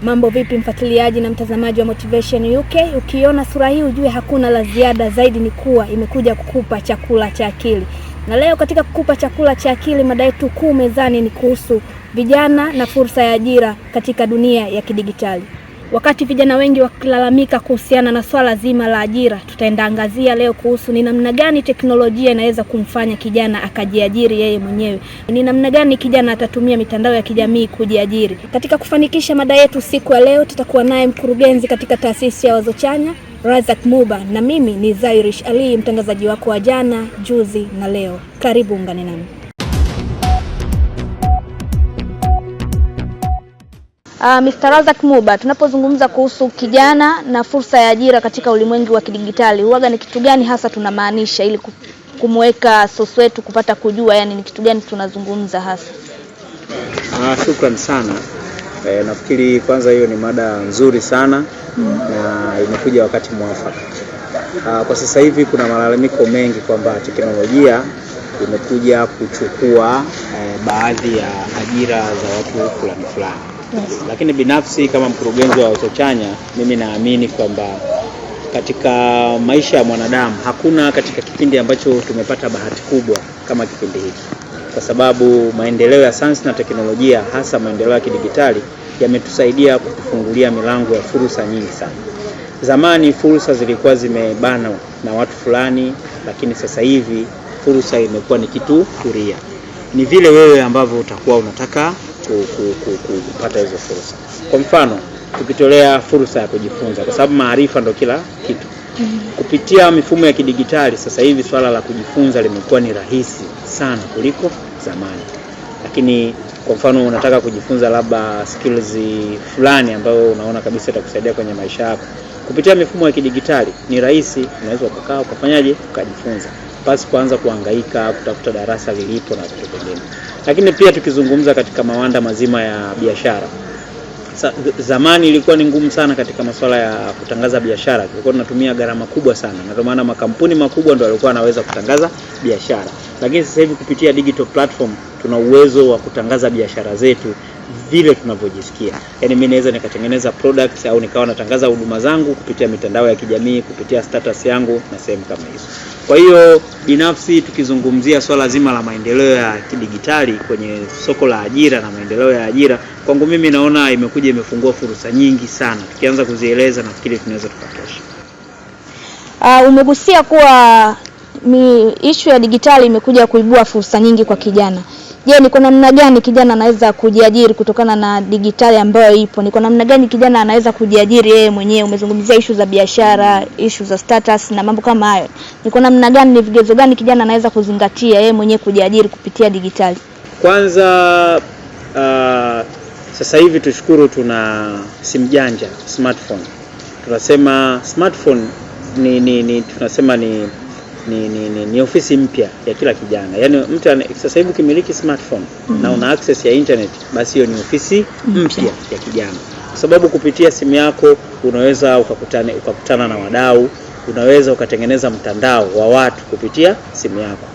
Mambo vipi mfuatiliaji na mtazamaji wa Motivation UK? Ukiona sura hii ujue hakuna la ziada zaidi, ni kuwa imekuja kukupa chakula cha akili. Na leo katika kukupa chakula cha akili, mada yetu kuu mezani ni kuhusu vijana na fursa ya ajira katika dunia ya kidigitali. Wakati vijana wengi wakilalamika kuhusiana na swala zima la ajira, tutaenda angazia leo kuhusu ni namna gani teknolojia inaweza kumfanya kijana akajiajiri yeye mwenyewe. Ni namna gani kijana atatumia mitandao ya kijamii kujiajiri. Katika kufanikisha mada yetu siku ya leo, tutakuwa naye mkurugenzi katika taasisi ya Wazo Chanya, Razak Muba, na mimi ni Zairish Ali, mtangazaji wako wa jana, juzi na leo. Karibu ungane nami. Mr. Razak Muba, tunapozungumza kuhusu kijana na fursa ya ajira katika ulimwengu wa kidigitali, huaga ni kitu gani hasa tunamaanisha ili kumweka sosi wetu kupata kujua, yani ni kitu gani tunazungumza hasa? Shukrani sana. Nafikiri kwanza hiyo ni mada nzuri sana na imekuja wakati mwafaka. Kwa sasa hivi kuna malalamiko mengi kwamba teknolojia imekuja kuchukua baadhi ya ajira za watu fulani. Yes. Lakini binafsi kama mkurugenzi wa Wazo Chanya, mimi naamini kwamba katika maisha ya mwanadamu hakuna katika kipindi ambacho tumepata bahati kubwa kama kipindi hiki, kwa sababu maendeleo ya sayansi na teknolojia, hasa maendeleo ya kidigitali, yametusaidia kutufungulia milango ya fursa nyingi sana. Zamani fursa zilikuwa zimebana na watu fulani, lakini sasa hivi fursa imekuwa ni kitu huria. Ni vile wewe ambavyo utakuwa unataka kupata hizo fursa. Kwa mfano, tukitolea fursa ya kujifunza, kwa sababu maarifa ndo kila kitu. Kupitia mifumo ya kidigitali sasa hivi swala la kujifunza limekuwa ni rahisi sana kuliko zamani. Lakini kwa mfano unataka kujifunza labda skills fulani ambayo unaona kabisa itakusaidia kwenye maisha yako, kupitia mifumo ya kidigitali ni rahisi, unaweza ukakaa ukafanyaje ukajifunza basi kuanza kuhangaika kutafuta darasa lilipo na vitu vingine. Lakini pia tukizungumza katika mawanda mazima ya biashara, zamani ilikuwa ni ngumu sana katika masuala ya kutangaza biashara. Tulikuwa tunatumia gharama kubwa sana, na ndio maana makampuni makubwa ndio walikuwa wanaweza kutangaza biashara. Lakini sasa hivi kupitia digital platform tuna uwezo wa kutangaza biashara zetu vile tunavyojisikia. Yaani mimi naweza nikatengeneza products au nikawa natangaza huduma zangu kupitia mitandao ya kijamii, kupitia status yangu na sehemu kama hizo. Kwa hiyo binafsi tukizungumzia swala zima la maendeleo ya kidigitali kwenye soko la ajira na maendeleo ya ajira, kwangu mimi naona imekuja imefungua fursa nyingi sana. Tukianza kuzieleza nafikiri tunaweza tukatosha. Umegusia kuwa issue ya digitali imekuja kuibua fursa nyingi kwa kijana. Je, ni kwa namna gani kijana anaweza kujiajiri kutokana na digitali ambayo ipo? Ni kwa namna gani kijana anaweza kujiajiri yeye mwenyewe? Umezungumzia issue za biashara, issue za status na mambo kama hayo. Ni kwa namna gani, ni vigezo gani kijana anaweza kuzingatia yeye mwenyewe kujiajiri kupitia digitali? Kwanza sasa hivi tushukuru tuna simu janja, smartphone. Tunasema smartphone tunasema ni ofisi mpya ya kila kijana. Yaani mtu sasa hivi ukimiliki smartphone na una access ya internet, basi hiyo ni ofisi mpya ya kijana. Kwa sababu kupitia simu yako unaweza ukakutana na wadau, unaweza ukatengeneza mtandao wa watu kupitia simu yako.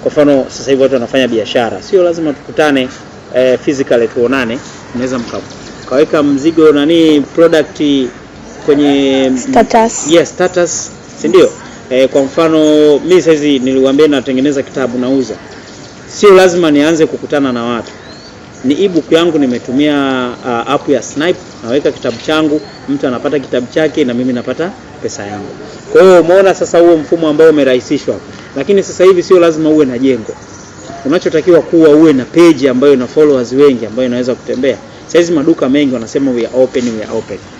Kwa mfano sasa hivi watu wanafanya biashara, sio lazima tukutane physically tuonane, unaweza mkaweka mzigo product kwenye status. Yes, status, si ndio? Kwa mfano mimi sasa hivi niliwaambia natengeneza kitabu nauza. Sio lazima nianze kukutana na watu. Ni ebook yangu nimetumia app ya Snipe, naweka kitabu changu, mtu anapata kitabu chake na mimi napata pesa yangu. Kwa hiyo umeona sasa huo mfumo ambao umerahisishwa. Lakini sasa hivi sio lazima uwe na jengo. Unachotakiwa kuwa uwe na page ambayo ina followers wengi ambayo inaweza kutembea. Saizi maduka mengi wanasema we are open. Yeah.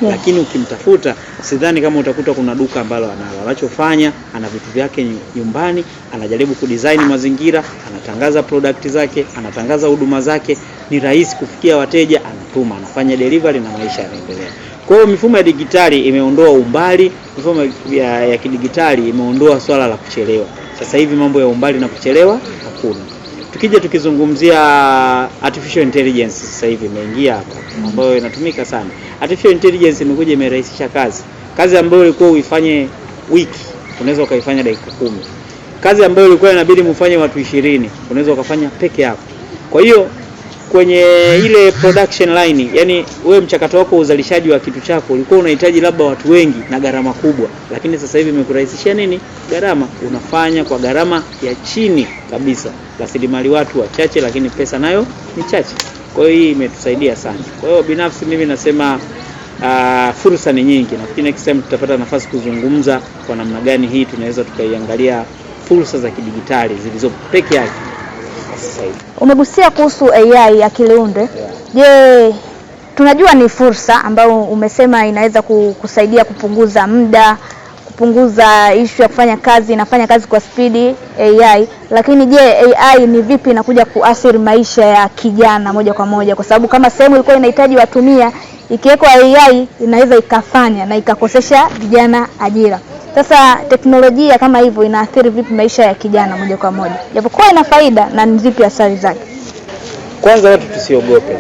Lakini ukimtafuta sidhani kama utakuta kuna duka ambalo analo. Anachofanya ana vitu vyake nyumbani, anajaribu kudesign mazingira, anatangaza product zake, anatangaza huduma zake, ni rahisi kufikia wateja, anatuma, anafanya delivery na maisha yanaendelea. Kwa hiyo mifumo ya digitali imeondoa umbali, mifumo ya kidigitali imeondoa swala la kuchelewa. Sasa hivi mambo ya umbali na kuchelewa hakuna. Tukizungumzia artificial intelligence sasa hivi imeingia hapa, ambayo inatumika sana. Artificial intelligence imekuja imerahisisha kazi ambayo ilikuwa uifanye wiki unaweza ukaifanya dakika 10. Kazi ambayo ilikuwa inabidi mfanye watu 20 unaweza ukafanya peke yako. Kwa hiyo kwenye ile production line, yani wewe mchakato wako uzalishaji wa kitu chako ulikuwa unahitaji labda watu wengi na gharama kubwa, lakini sasa hivi imekurahisishia nini? Gharama. Unafanya kwa gharama ya chini kabisa, rasilimali watu wachache, lakini pesa nayo ni chache. Kwa hiyo hii imetusaidia sana. Kwa hiyo binafsi mimi nasema fursa ni nyingi. Nafikiri next time tutapata nafasi kuzungumza kwa namna gani hii tunaweza tukaiangalia fursa za kidigitali zilizopo peke yake sasa hivi. Umegusia kuhusu AI akili unde. Je, tunajua ni fursa ambayo umesema inaweza kusaidia kupunguza muda, kupunguza issue ya kufanya kazi, inafanya kazi kwa spidi AI, lakini je, AI ni vipi inakuja kuathiri maisha ya kijana moja kwa moja? Kwa sababu kama sehemu ilikuwa inahitaji watumia, ikiwekwa AI inaweza ikafanya na ikakosesha vijana ajira. Sasa teknolojia kama hivyo inaathiri vipi maisha ya kijana moja kwa moja? Japokuwa ina faida, na ni zipi athari zake? Kwanza watu tusiogope.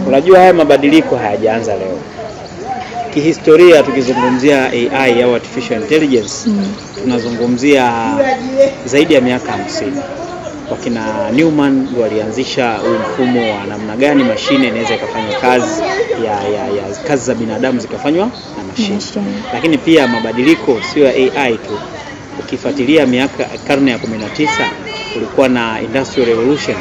Unajua haya mabadiliko hayajaanza leo. Kihistoria tukizungumzia AI au artificial intelligence, tunazungumzia zaidi ya miaka 50. Wakina Newman walianzisha mfumo wa namna gani mashine inaweza ikafanya kazi ya kazi za binadamu zikafanywa na mashine. Lakini pia mabadiliko sio ya AI tu. Ukifuatilia karne ya 19 kulikuwa na industrial revolution.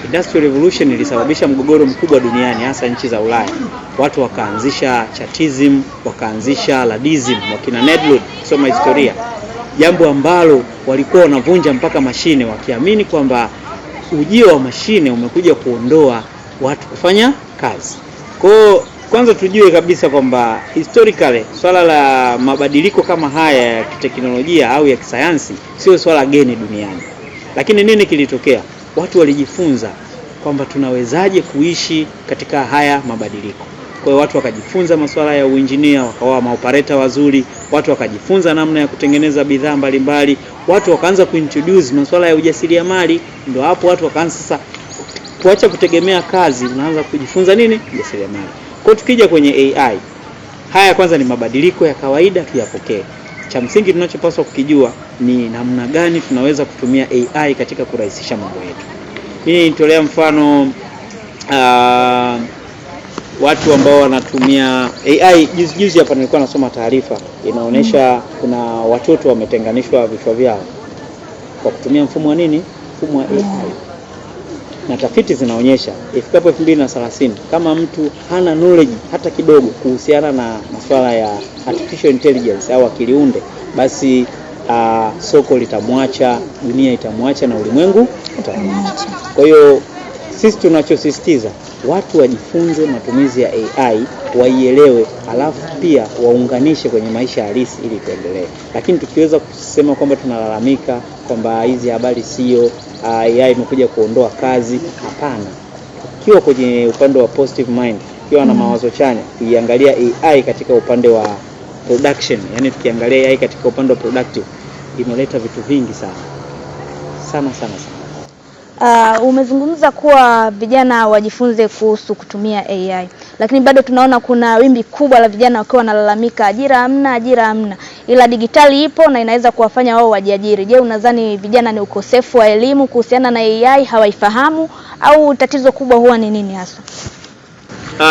Industrial revolution ilisababisha mgogoro mkubwa duniani, hasa nchi za Ulaya. Watu wakaanzisha chatism, wakaanzisha ladism, wakina Nedlund kusoma historia. Jambo ambalo walikuwa wanavunja mpaka mashine, wakiamini kwamba ujio wa mashine umekuja kuondoa watu kufanya kazi. Kwa kwanza tujue kabisa kwamba historically swala la mabadiliko kama haya ya teknolojia au ya kisayansi sio swala geni duniani. Lakini nini kilitokea? Watu walijifunza kwamba tunawezaje kuishi katika haya mabadiliko. Kwa hiyo watu wakajifunza masuala ya uinjinia, wakawa maoperator wazuri, watu wakajifunza namna ya kutengeneza bidhaa mbalimbali, watu wakaanza kuintroduce masuala ya ujasiriamali. Ndio hapo watu wakaanza sasa kuacha kutegemea kazi, unaanza kujifunza nini? Ujasiriamali. Kwa hiyo tukija kwenye AI, haya kwanza ni mabadiliko ya kawaida, tuyapokee. Cha msingi tunachopaswa kukijua ni namna gani tunaweza kutumia AI katika kurahisisha mambo yetu. Mimi nitolea mfano watu ambao wanatumia AI. Juzi hapa nilikuwa nasoma taarifa inaonyesha kuna watoto wametenganishwa vichwa vyao kwa kutumia mfumo wa nini? Mfumo wa AI. Na tafiti zinaonyesha ifikapo 2030 kama mtu hana knowledge hata kidogo kuhusiana na masuala ya artificial intelligence au akili unde, basi soko litamwacha, dunia itamwacha na ulimwengu utamwacha. Kwa hiyo sisi tunachosisitiza watu wajifunze matumizi ya AI, waielewe, alafu pia waunganishe kwenye maisha halisi ili kuendelea. Lakini tukiweza kusema kwamba tunalalamika kwamba hizi habari sio, AI imekuja kuondoa kazi, hapana. Ukiwa kwenye upande wa positive mind, ukiwa na mawazo chanya, ukiangalia AI katika upande wa production, yani tukiangalia AI katika upande wa productive, imeleta vitu vingi sana. Umezungumza kuwa vijana wajifunze kuhusu kutumia AI, lakini bado tunaona kuna wimbi kubwa la vijana wakiwa wanalalamika ajira hamna, ila digitali ipo na inaweza kuwafanya wao wajiajiri. Je, unadhani vijana ni ukosefu wa elimu kuhusiana na AI, hawaifahamu, au tatizo kubwa huwa ni nini hasa?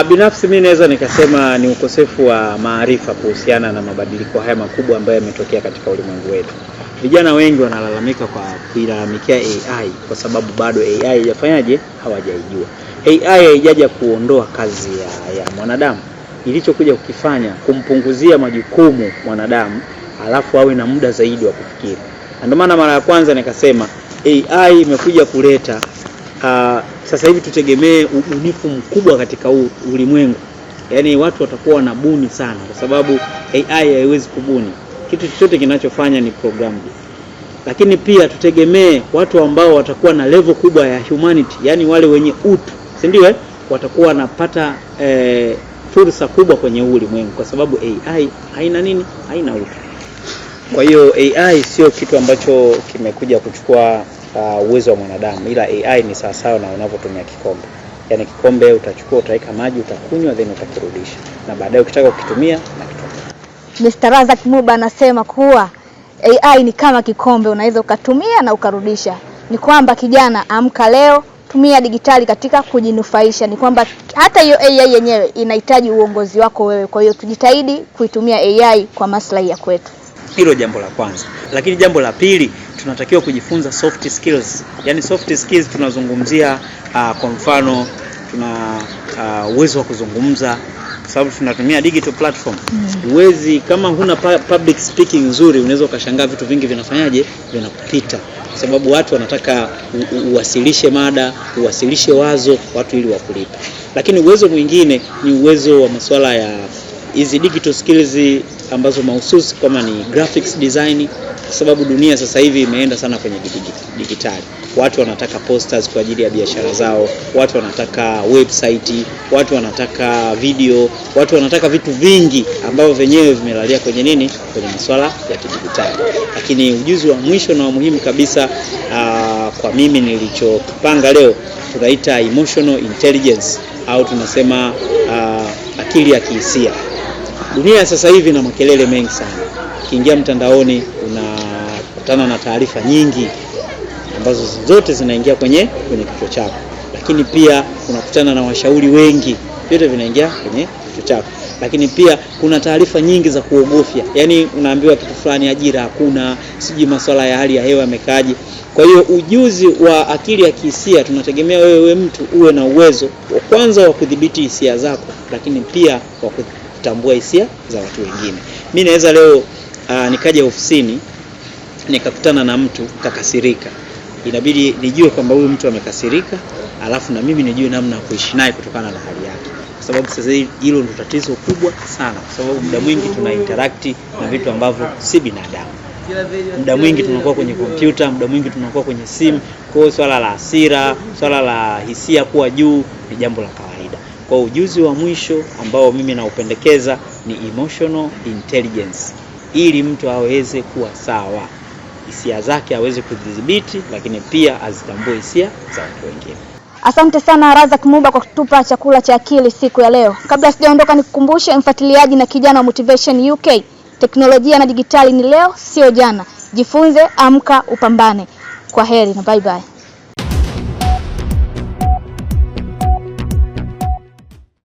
Binafsi mimi naweza nikasema ni ukosefu wa maarifa kuhusiana na mabadiliko haya makubwa ambayo yametokea katika ulimwengu wetu. Vijana wengi wanalalamika kwa kuilalamikia AI kwa sababu bado AI haijafanyaje, hawajaijua. AI haijaja kuondoa kazi ya mwanadamu. Ilichokuja kukifanya kumpunguzia majukumu mwanadamu, alafu awe na muda zaidi wa kufikiri. Ndio maana mara ya kwanza nikasema AI imekuja kuleta sasa hivi tutegemee ubunifu mkubwa katika ulimwengu. Yaani watu watakuwa wanabuni sana kwa sababu AI haiwezi kubuni. Kitu chochote kinachofanya ni programmed. Lakini pia tutegemee watu ambao watakuwa na level kubwa ya humanity, yani wale wenye utu, si ndio? Watakuwa wanapata fursa kubwa kwenye ulimwengu kwa sababu AI haina nini? Haina utu. Kwa hiyo AI sio kitu ambacho kimekuja kuchukua uwezo wa mwanadamu, ila AI ni sawasawa na unavyotumia kikombe. Yaani kikombe utachukua, utaweka maji, utakunywa, then utakirudisha. Na baadaye ukitaka kukitumia na Mr. Razak Muba anasema kuwa AI ni kama kikombe, unaweza ukatumia na ukarudisha. Ni kwamba kijana, amka leo, tumia digitali katika kujinufaisha. Ni kwamba hata hiyo AI yenyewe inahitaji uongozi wako wewe. Kwa hiyo tujitahidi kuitumia AI kwa maslahi ya kwetu. Hilo jambo la kwanza. Lakini jambo la pili, tunatakiwa kujifunza soft skills. Yaani soft skills tunazungumzia kwa mfano tuna uwezo wa kuzungumza, kwa sababu tunatumia digital platform. Uwezi kama huna public speaking nzuri, unaweza ukashangaa vitu vingi vinafanyaje, vinakupita. Kwa sababu watu wanataka uwasilishe mada, uwasilishe wazo watu ili wakulipe. Lakini uwezo mwingine ni uwezo wa masuala ya hizi digital skills ambazo mahususi kama ni graphics design, kwa sababu dunia sasa hivi imeenda sana kwenye digitali. Watu wanataka posters kwa ajili ya biashara zao, watu wanataka website, watu wanataka video, watu wanataka vitu vingi ambavyo venyewe vimelalia kwenye nini, kwenye masuala ya kidijitali. Lakini ujuzi wa mwisho na wa muhimu kabisa kwa mimi nilichokipanga leo tunaita emotional intelligence, au tunasema akili ya kihisia. Dunia sasa hivi ina makelele mengi sana. Ukiingia mtandaoni unakutana na taarifa nyingi ambazo zote zinaingia kwenye kichwa chako. Lakini pia unakutana na washauri wengi, vyote vinaingia kwenye kichwa chako. Lakini pia kuna taarifa nyingi za kuogofya. Yaani unaambiwa kitu fulani, ajira hakuna, siji masuala ya hali ya hewa yamekaje. Kwa hiyo ujuzi wa akili ya kihisia tunategemea wewe mtu uwe na uwezo wa kwanza wa kudhibiti hisia zako, lakini pia wa kutambua hisia za watu wengine. Mimi naweza leo nikaja ofisini nikakutana na mtu kakasirika. Inabidi nijue kwamba huyu mtu amekasirika, alafu na mimi nijue namna ya kuishi naye kutokana na hali yake. Kwa sababu sasa hilo ndio tatizo kubwa sana, kwa sababu muda mwingi tuna interact na vitu ambavyo si binadamu. Muda mwingi tunakuwa kwenye kompyuta, muda mwingi tunakuwa kwenye simu. Kwa hiyo swala la hasira, swala la hisia kuwa juu ni jambo la kawaida. Kwa ujuzi wa mwisho ambao mimi naupendekeza ni emotional intelligence, ili mtu aweze kuwa sawa, hisia zake aweze kudhibiti, lakini pia azitambue hisia za watu wengine. Asante sana Razak Muba kwa kutupa chakula cha akili siku ya leo. Kabla sijaondoka nikukumbushe mfuatiliaji na kijana wa Motivation UK, teknolojia na digitali ni leo, sio jana. Jifunze, amka, upambane. Kwa heri na bye bye.